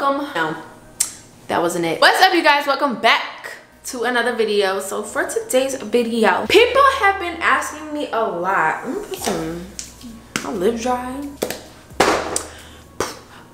welcome. No, that wasn't it. What's up, you guys? Welcome back to another video. So for today's video, people have been asking me a lot. Let me put my lip dry.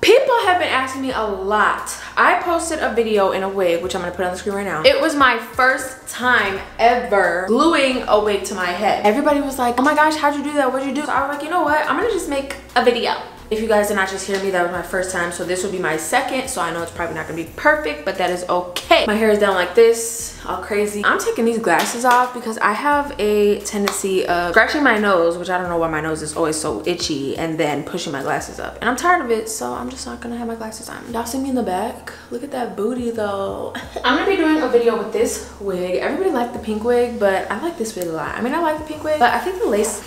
People have been asking me a lot. I posted a video in a wig, which I'm gonna put on the screen right now. It was my first time ever gluing a wig to my head. Everybody was like, oh my gosh, how'd you do that? What'd you do? So I was like, you know what? I'm gonna just make a video. If you guys did not just hear me, that was my first time, so this will be my second. So I know it's probably not gonna be perfect, but that is okay. My hair is down like this, all crazy. I'm taking these glasses off because I have a tendency of scratching my nose, which I don't know why my nose is always so itchy, and then pushing my glasses up. And I'm tired of it, so I'm just not gonna have my glasses on. Y'all see me in the back? Look at that booty though. I'm gonna be doing a video with this wig. Everybody liked the pink wig, but I like this wig a lot. I mean, I like the pink wig, but I think the lace,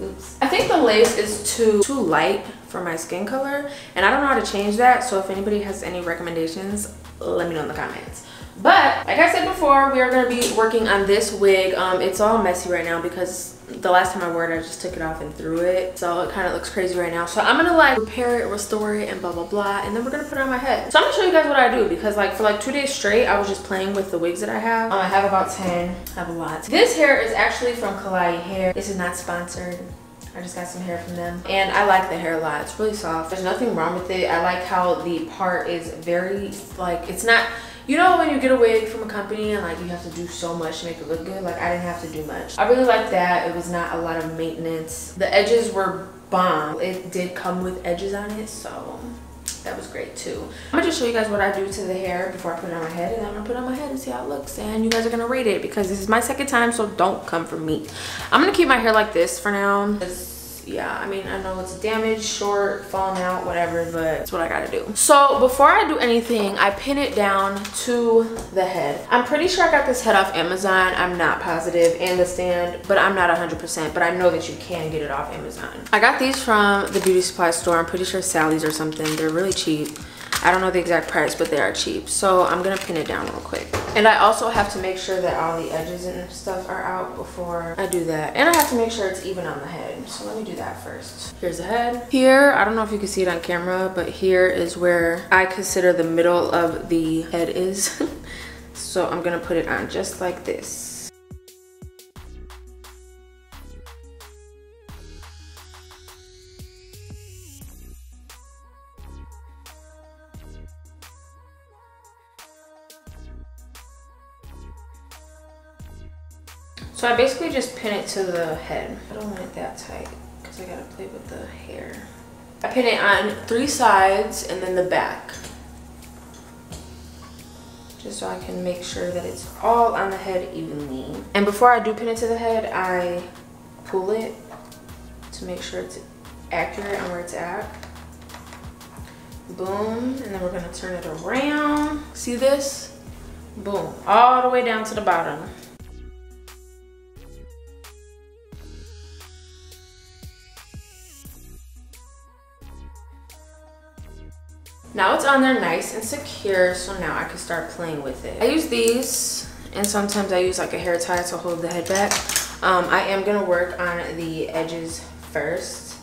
oops. I think the lace is too light for my skin color, and I don't know how to change that. So if anybody has any recommendations, let me know in the comments. But like I said before, we are going to be working on this wig. It's all messy right now because the last time I wore it, I just took it off and threw it, so it kind of looks crazy right now. So I'm gonna like repair it, restore it, and blah blah blah, and then we're gonna put it on my head. So I'm gonna show you guys what I do, because like for like 2 days straight I was just playing with the wigs that I have. I have about 10. I have a lot. This hair is actually from Kalai Hair. This is not sponsored. I just got some hair from them, and I like the hair a lot. It's really soft. There's nothing wrong with it. I like how the part is very, like, it's not, you know when you get a wig from a company and like you have to do so much to make it look good? Like I didn't have to do much. I really like that. It was not a lot of maintenance. The edges were bomb. It did come with edges on it, so that was great too. I'm gonna just show you guys what I do to the hair before I put it on my head, and then I'm gonna put it on my head and see how it looks, and you guys are gonna rate it because this is my second time, so don't come for me. I'm gonna keep my hair like this for now. Yeah, I mean, I know it's damaged, short, falling out, whatever, but it's what I gotta do. So before I do anything, I pin it down to the head. I'm pretty sure I got this head off Amazon. I'm not positive, and the stand, but I'm not 100%, but I know that you can get it off Amazon. I got these from the beauty supply store. I'm pretty sure Sally's or something. They're really cheap. I don't know the exact price, but they are cheap. So I'm gonna pin it down real quick. And I also have to make sure that all the edges and stuff are out before I do that. And I have to make sure it's even on the head. So let me do that first. Here's the head. Here, I don't know if you can see it on camera, but here is where I consider the middle of the head is. So I'm gonna put it on just like this. So I basically just pin it to the head. I don't want it that tight because I gotta play with the hair. I pin it on 3 sides and then the back, just so I can make sure that it's all on the head evenly. And before I do pin it to the head, I pull it to make sure it's accurate on where it's at. Boom, and then we're gonna turn it around. See this? Boom, all the way down to the bottom. Now it's on there nice and secure, so now I can start playing with it. I use these, and sometimes I use like a hair tie to hold the head back. I am gonna work on the edges first,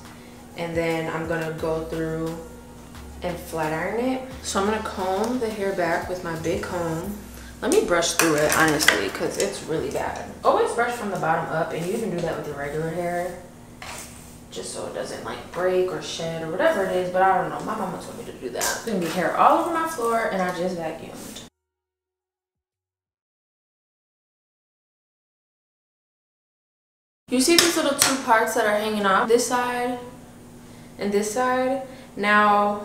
and then I'm gonna go through and flat iron it. So I'm gonna comb the hair back with my big comb. Let me brush through it, honestly, because it's really bad. Always brush from the bottom up, and you can do that with your regular hair, just so it doesn't like break or shed or whatever it is, but I don't know. My mama told me to do that. There's gonna be hair all over my floor, and I just vacuumed. You see these little 2 parts that are hanging off? This side and this side. Now,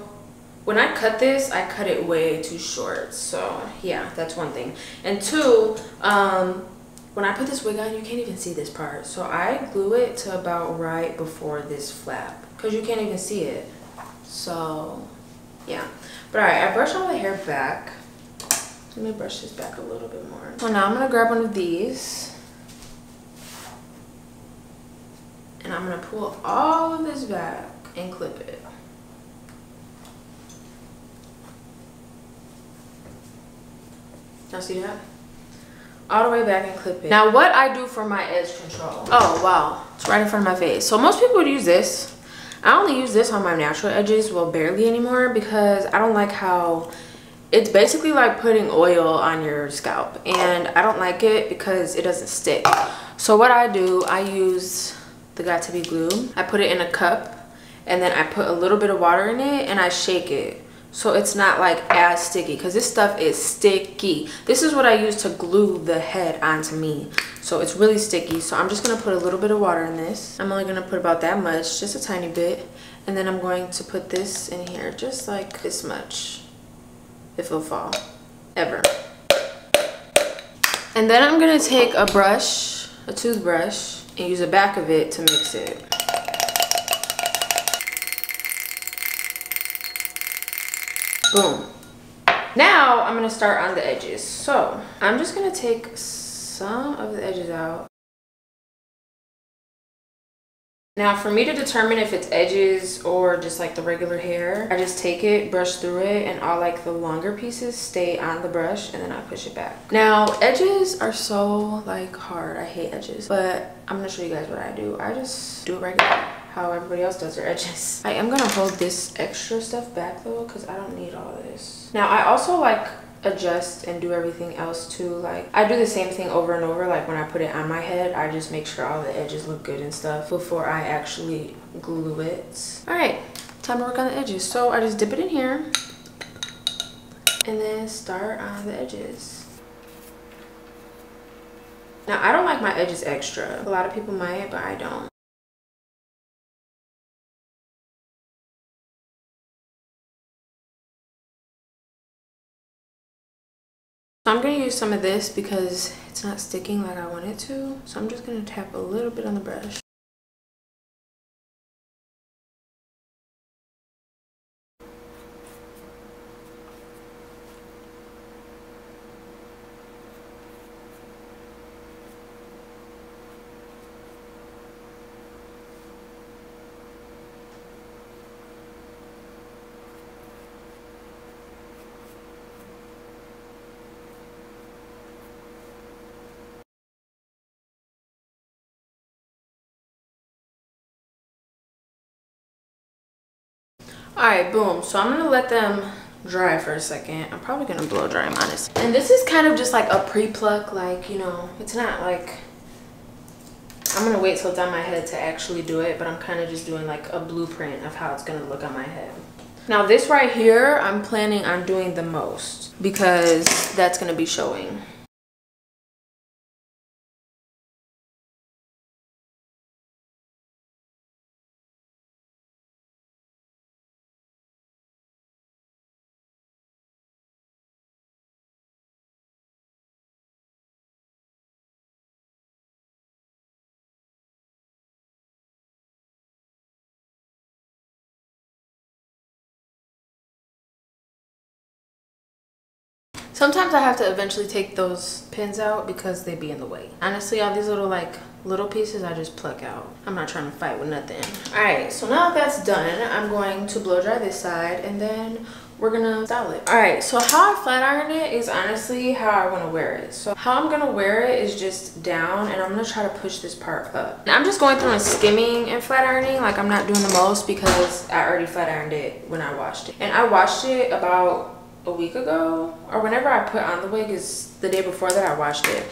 when I cut this, I cut it way too short. So yeah, that's one thing. And 2, when I put this wig on, you can't even see this part. So I glue it to about right before this flap, because you can't even see it. So yeah. But alright, I brush all the hair back. Let me brush this back a little bit more. So now I'm gonna grab one of these, and I'm gonna pull all of this back and clip it. Y'all see that? All the way back and clip it. Now what I do for my edge control. Oh wow, it's right in front of my face. So most people would use this. I only use this on my natural edges, well, barely anymore, because I don't like how it's basically like putting oil on your scalp, and I don't like it because it doesn't stick. So what I do, I use the Got2b glue. I put it in a cup, and then I put a little bit of water in it, and I shake it so it's not like as sticky, because this stuff is sticky. This is what I use to glue the head onto me, so it's really sticky. So I'm just gonna put a little bit of water in this. I'm only gonna put about that much, just a tiny bit, and then I'm going to put this in here just like this much, if it'll fall ever. And then I'm gonna take a brush, a toothbrush, and use the back of it to mix it. Boom. Now I'm gonna start on the edges. So I'm just gonna take some of the edges out. Now for me to determine if it's edges or just like the regular hair, I just take it, brush through it, and all like the longer pieces stay on the brush, and then I push it back. Now edges are so like hard. I hate edges, but I'm gonna show you guys what I do. I just do it regular, how everybody else does their edges. I am gonna hold this extra stuff back though, because I don't need all of this. Now I also like adjust and do everything else too. Like I do the same thing over and over. Like when I put it on my head, I just make sure all the edges look good and stuff before I actually glue it. All right, time to work on the edges. So I just dip it in here and then start on the edges. Now I don't like my edges extra. A lot of people might, but I don't. So I'm gonna use some of this because it's not sticking like I want it to. So I'm just gonna tap a little bit on the brush. All right, boom. So I'm gonna let them dry for a second. I'm probably gonna blow dry them, honestly. And this is kind of just like a pre-pluck, like, you know, it's not like, I'm gonna wait till it's on my head to actually do it, but I'm kind of just doing like a blueprint of how it's gonna look on my head. Now this right here, I'm planning on doing the most because that's gonna be showing. Sometimes I have to eventually take those pins out because they be in the way. Honestly, all these little little pieces I just pluck out. I'm not trying to fight with nothing. All right, so now that's done, I'm going to blow dry this side and then we're gonna style it. All right, so how I flat iron it is honestly how I want to wear it. So how I'm gonna wear it is just down, and I'm gonna try to push this part up. And I'm just going through and skimming and flat ironing. Like I'm not doing the most because I already flat ironed it when I washed it. And I washed it about a week ago, or whenever I put on the wig, is the day before that I washed it.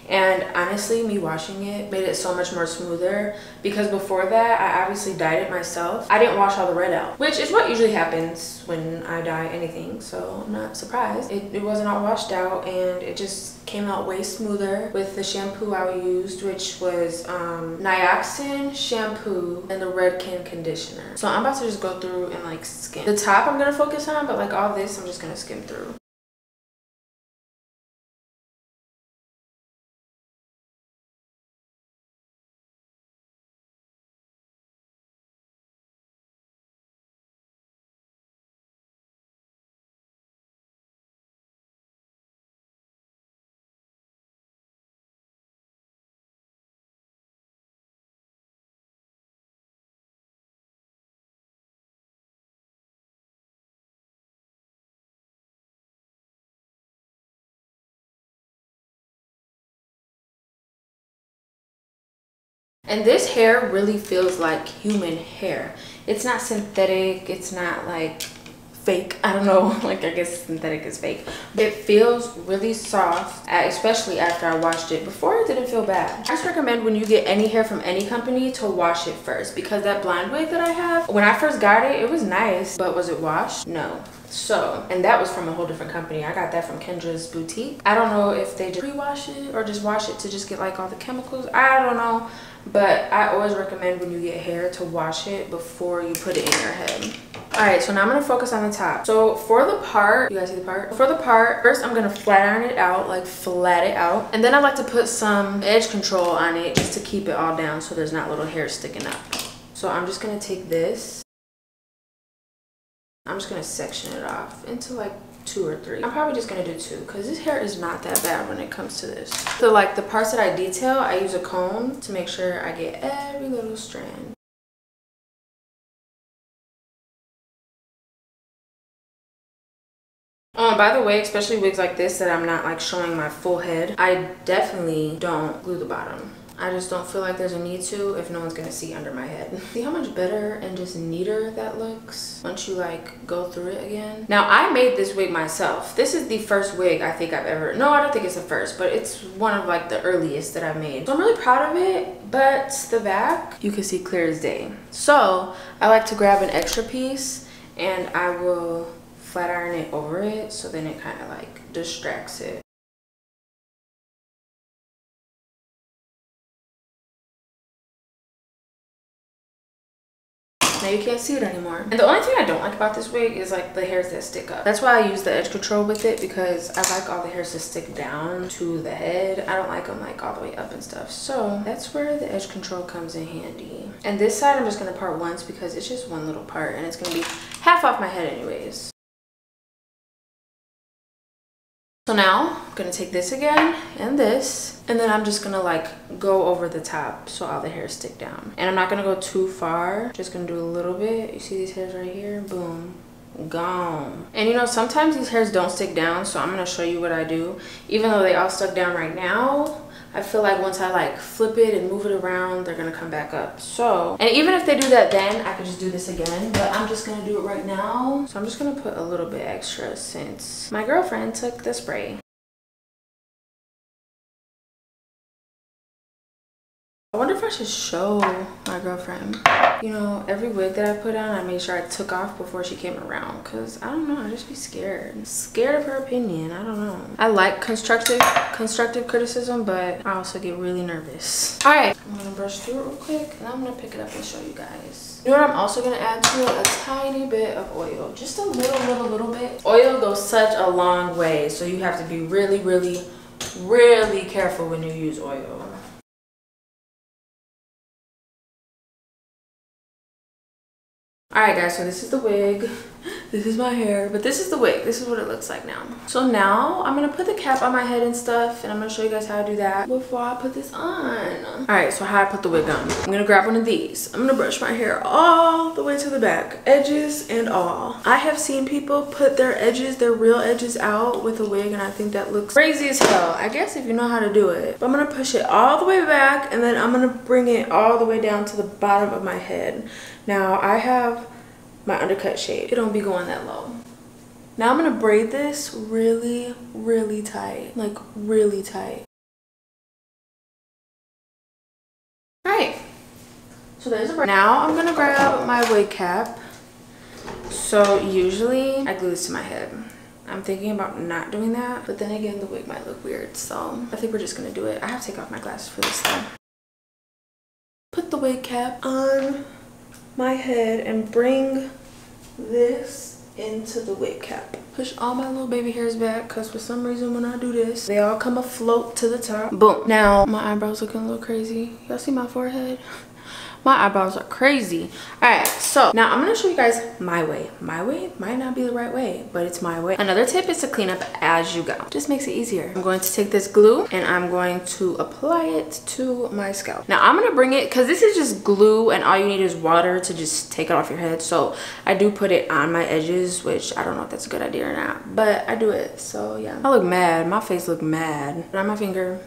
And honestly, me washing it made it so much more smoother, because before that I obviously dyed it myself. I didn't wash all the red out, which is what usually happens when I dye anything, so I'm not surprised. It wasn't all washed out, and it just came out way smoother with the shampoo I used, which was Nioxin shampoo and the Red Can conditioner. So I'm about to just go through and like skim. The top I'm gonna focus on, but like all this I'm just gonna skim through. And this hair really feels like human hair. It's not synthetic, it's not like fake. I don't know, like I guess synthetic is fake. It feels really soft, especially after I washed it. Before it didn't feel bad. I just recommend when you get any hair from any company to wash it first, because that blonde wig that I have, when I first got it, it was nice, but was it washed? No. So, and that was from a whole different company. I got that from Kendra's boutique. I don't know if they just pre-wash it or just wash it to just get like all the chemicals. I don't know, but I always recommend when you get hair to wash it before you put it in your head. All right, so now I'm gonna focus on the top. So for the part, you guys see the part? For the part, first I'm gonna flat iron it out, like flat it out. And then I like to put some edge control on it just to keep it all down so there's not little hair sticking up. So I'm just gonna take this. I'm just gonna section it off into like 2 or 3. I'm probably just gonna do 2 because this hair is not that bad when it comes to this. So like the parts that I detail, I use a comb to make sure I get every little strand. By the way, especially wigs like this that I'm not like showing my full head, I definitely don't glue the bottom. I just don't feel like there's a need to if no one's gonna see under my head. See how much better and just neater that looks once you like go through it again. Now I made this wig myself. This is the first wig I think I've ever, no, I don't think it's the first, but it's one of like the earliest that I've made. So I'm really proud of it, but the back, you can see clear as day. So I like to grab an extra piece and I will flat iron it over it so then it kind of like distracts it. Now you can't see it anymore. And the only thing I don't like about this wig is like the hairs that stick up. That's why I use the edge control with it, because I like all the hairs to stick down to the head. I don't like them like all the way up and stuff. So that's where the edge control comes in handy. And this side I'm just gonna part once because it's just one little part and it's gonna be half off my head anyways. So now I'm gonna take this again and this, and then I'm just gonna like go over the top so all the hairs stick down. And I'm not gonna go too far, just gonna do a little bit. You see these hairs right here? Boom, gone. And you know, sometimes these hairs don't stick down, so I'm gonna show you what I do. Even though they all stuck down right now, I feel like once I like flip it and move it around, they're gonna come back up. So, and even if they do that then, I could just do this again, but I'm just gonna do it right now. So I'm just gonna put a little bit extra since my girlfriend took the spray. I wonder if I should show my girlfriend. You know, every wig that I put on, I made sure I took off before she came around, because I don't know, I just be scared. Scared of her opinion, I don't know. I like constructive criticism, but I also get really nervous. All right, I'm gonna brush through it real quick, and I'm gonna pick it up and show you guys. You know what I'm also gonna add to it? A tiny bit of oil, just a little bit. Oil goes such a long way, so you have to be really, really, really careful when you use oil. Alright guys, so this is the wig, this is my hair, but this is the wig. This is what it looks like now. So now I'm gonna put the cap on my head and stuff, and I'm gonna show you guys how to do that before I put this on. Alright, so how I put the wig on. I'm gonna grab one of these. I'm gonna brush my hair all the way to the back, edges and all. I have seen people put their edges, their real edges out with a wig, and I think that looks crazy as hell. I guess if you know how to do it. But I'm gonna push it all the way back, and then I'm gonna bring it all the way down to the bottom of my head. Now I have my undercut shape. It don't be going that low. Now I'm gonna braid this really, really tight. Like really tight. Alright. So there's a braid. Now I'm gonna grab my wig cap. So usually I glue this to my head. I'm thinking about not doing that, but then again the wig might look weird. So I think we're just gonna do it. I have to take off my glasses for this though. Put the wig cap on my head and bring this into the wig cap. Push all my little baby hairs back, because for some reason when I do this, they all come afloat to the top. Boom. Now my eyebrows looking a little crazy. Y'all see my forehead? My eyebrows are crazy. All right, so now I'm gonna show you guys my way. My way might not be the right way, but it's my way. Another tip is to clean up as you go. Just makes it easier. I'm going to take this glue and I'm going to apply it to my scalp. Now I'm gonna bring it, because this is just glue and all you need is water to just take it off your head. So I do put it on my edges, which I don't know if that's a good idea or not, but I do it. So yeah, I look mad. My face look mad. Put on my finger.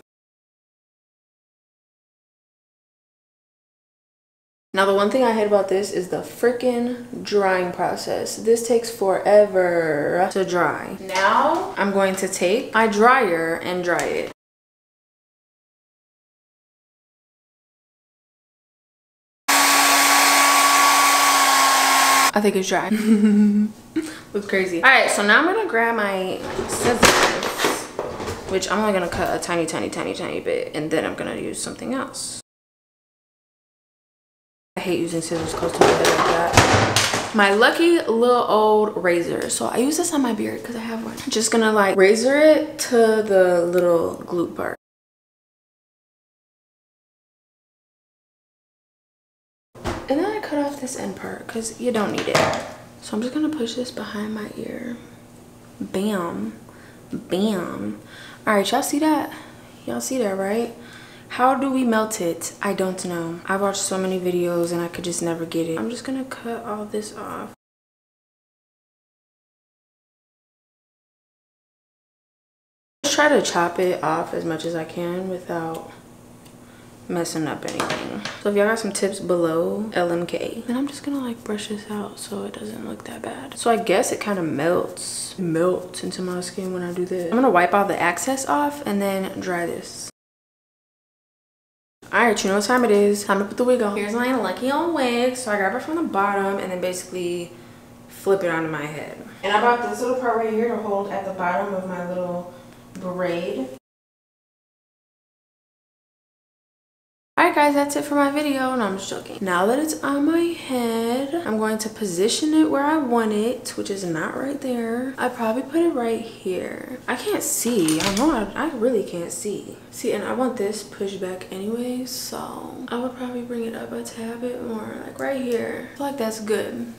Now the one thing I hate about this is the freaking drying process. This takes forever to dry. Now I'm going to take my dryer and dry it. I think it's dry. Looks crazy. All right, so now I'm gonna grab my scissors, which I'm only gonna cut a tiny bit, and then I'm gonna use something else. I hate using scissors close to my head like that. My lucky little old razor. So I use this on my beard because I have one. I'm just gonna like razor it to the little glute part. And then I cut off this end part because you don't need it. So I'm just gonna push this behind my ear. Bam, bam. All right, y'all see that? Y'all see that, right? How do we melt it? I don't know. I've watched so many videos and I could just never get it. I'm just gonna cut all this off. Just try to chop it off as much as I can without messing up anything. So if y'all got some tips below, LMK. And I'm just gonna like brush this out so it doesn't look that bad. So I guess it kind of melts into my skin when I do this. I'm gonna wipe all the excess off and then dry this. All right, you know what time it is. Time to put the wig on. Here's my lucky old wig. So I grab it from the bottom and then basically flip it onto my head. And I brought this little part right here to hold at the bottom of my little braid. Alright guys, that's it for my video. No, I'm just joking. Now that it's on my head, I'm going to position it where I want it, which is not right there. I probably put it right here. I can't see. I know I really can't see. See, and I want this pushed back anyway, so I would probably bring it up a tad bit more, like right here. I feel like that's good.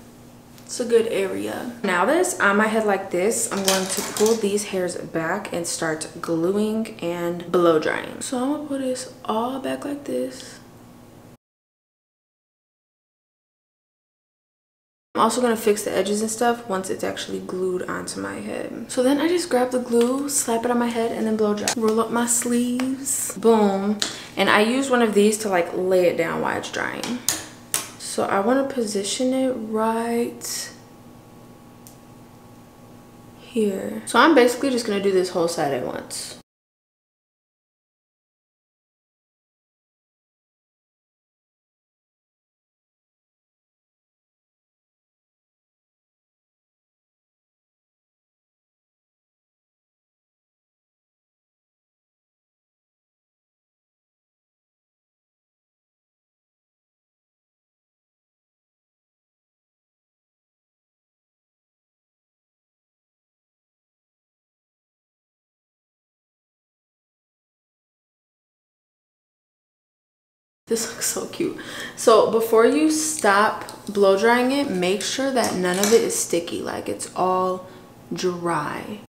It's a good area. Now that it's on my head like this, I'm going to pull these hairs back and start gluing and blow drying. So I'm gonna put this all back like this. I'm also gonna fix the edges and stuff once it's actually glued onto my head. So then I just grab the glue, slap it on my head, and then blow dry. Roll up my sleeves, boom. And I use one of these to like lay it down while it's drying. So I want to position it right here. So I'm basically just going to do this whole side at once. This looks so cute. So before you stop blow drying it, make sure that none of it is sticky, like it's all dry.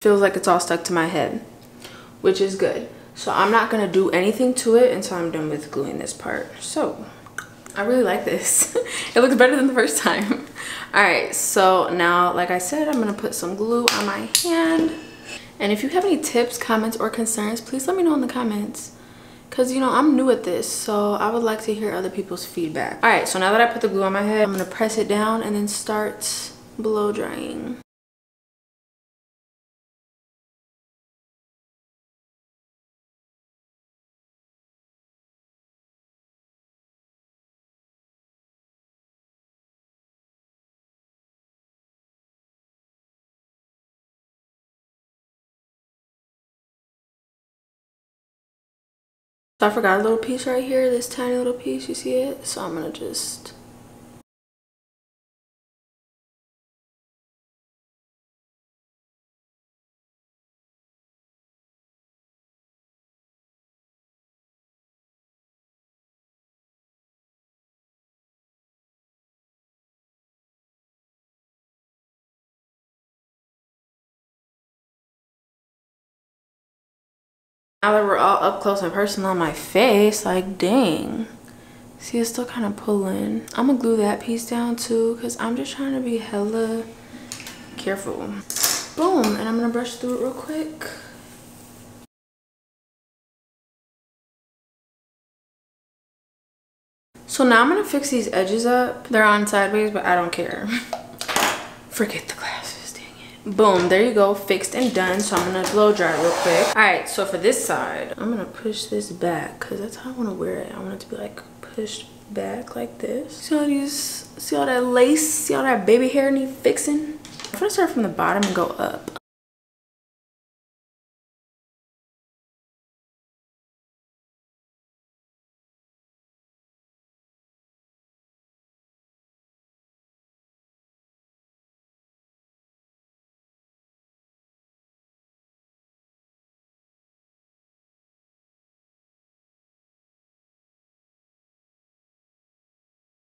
Feels like it's all stuck to my head, which is good. So I'm not gonna do anything to it until I'm done with gluing this part. So I really like this. It looks better than the first time. All right, so now, like I said, I'm gonna put some glue on my hand. And if you have any tips, comments, or concerns, please let me know in the comments. Cause you know, I'm new at this, so I would like to hear other people's feedback. All right, so now that I put the glue on my head, I'm gonna press it down and then start blow drying. So I forgot a little piece right here, this tiny little piece, you see it? So I'm gonna just now that we're all up close and personal on my face, like dang, See, it's still kind of pulling. I'm gonna glue that piece down too because I'm just trying to be hella careful. Boom, and I'm gonna brush through it real quick. So now I'm gonna fix these edges up. They're on sideways, but I don't care. Forget the glasses, dang it. Boom, there you go, fixed and done. So I'm gonna blow dry real quick. All right, so for this side, I'm gonna push this back because that's how I wanna wear it. I want it to be like pushed back like this. See all that lace, see all that baby hair need fixing? I'm gonna start from the bottom and go up.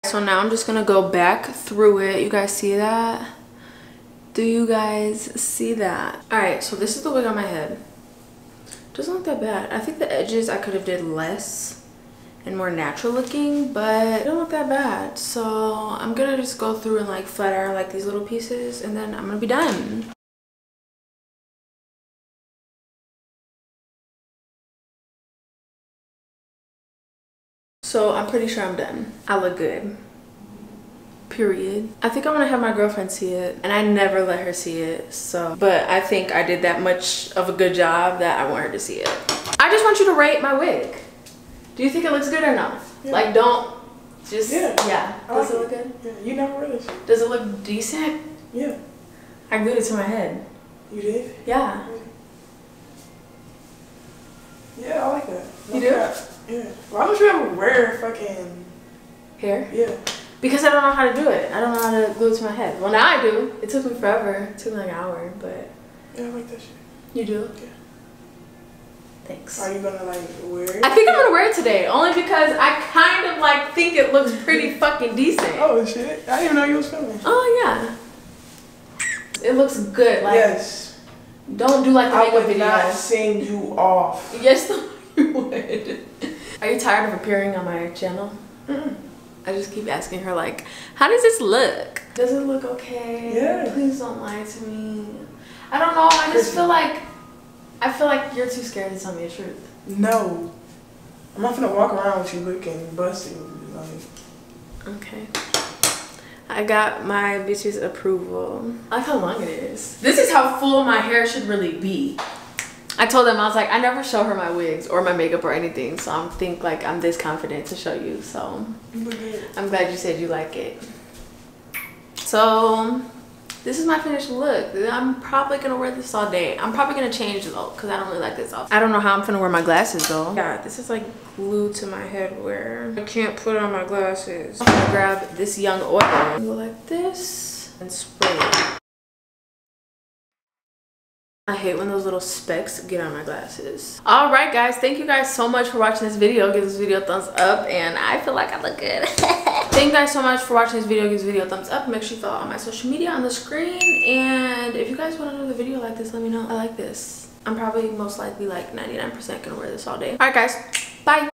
So now I'm just gonna go back through it. You guys see that? Do you guys see that? All right, so this is the wig on my head. Doesn't look that bad. I think the edges I could have did less and more natural looking, but it don't look that bad. So I'm gonna just go through and like flat iron like these little pieces and then I'm gonna be done. So I'm pretty sure I'm done. I look good. Period. I think I'm gonna have my girlfriend see it, and I never let her see it, so. But I think I did that much of a good job that I want her to see it. I just want you to rate my wig. Do you think it looks good or no? Yeah. Like, don't just, yeah. Does it look good? Yeah, you never really see. Does it look decent? Yeah. I glued it to my head. You did? Yeah. Yeah, I like that. You do? Yeah. Why don't you ever wear fucking hair? Yeah. Because I don't know how to do it. I don't know how to glue it to my head. Well, now I do. It took me forever. It took me like an hour, but. Yeah, I like that shit. You do? Yeah. Thanks. Are you gonna like wear it? I think I'm gonna wear it today, only because I kind of like think it looks pretty fucking decent. Oh shit! I didn't even know you was filming. Oh yeah. It looks good. Like, yes. Don't do like the makeup videos. I would not sing you off. Yes, you would. Are you tired of appearing on my channel? Mm-mm. I just keep asking her like, how does this look? Does it look okay? Yeah. Please don't lie to me. I don't know. I just feel like you're too scared to tell me the truth. No. I'm not gonna walk around with you looking busted. Like. Okay. I got my bitch's approval. I like how long it is. This is how full my hair should really be. I told them, I was like, I never show her my wigs or my makeup or anything, so I think like I'm this confident to show you. So I'm glad you said you like it. So this is my finished look. I'm probably gonna wear this all day. I'm probably gonna change though, because I don't really like this outfit. I don't know how I'm gonna wear my glasses though. Yeah, this is like glued to my head where I can't put on my glasses. I'm gonna grab this young oil and go like this and spray it. I hate when those little specks get on my glasses. All right, guys, thank you guys so much for watching this video. Give this video a thumbs up, and I feel like I look good. Thank you guys so much for watching this video. Give this video a thumbs up. Make sure you follow all my social media on the screen, and if you guys want another video like this, let me know. I like this. I'm probably most likely like 99% gonna wear this all day. All right, guys, bye.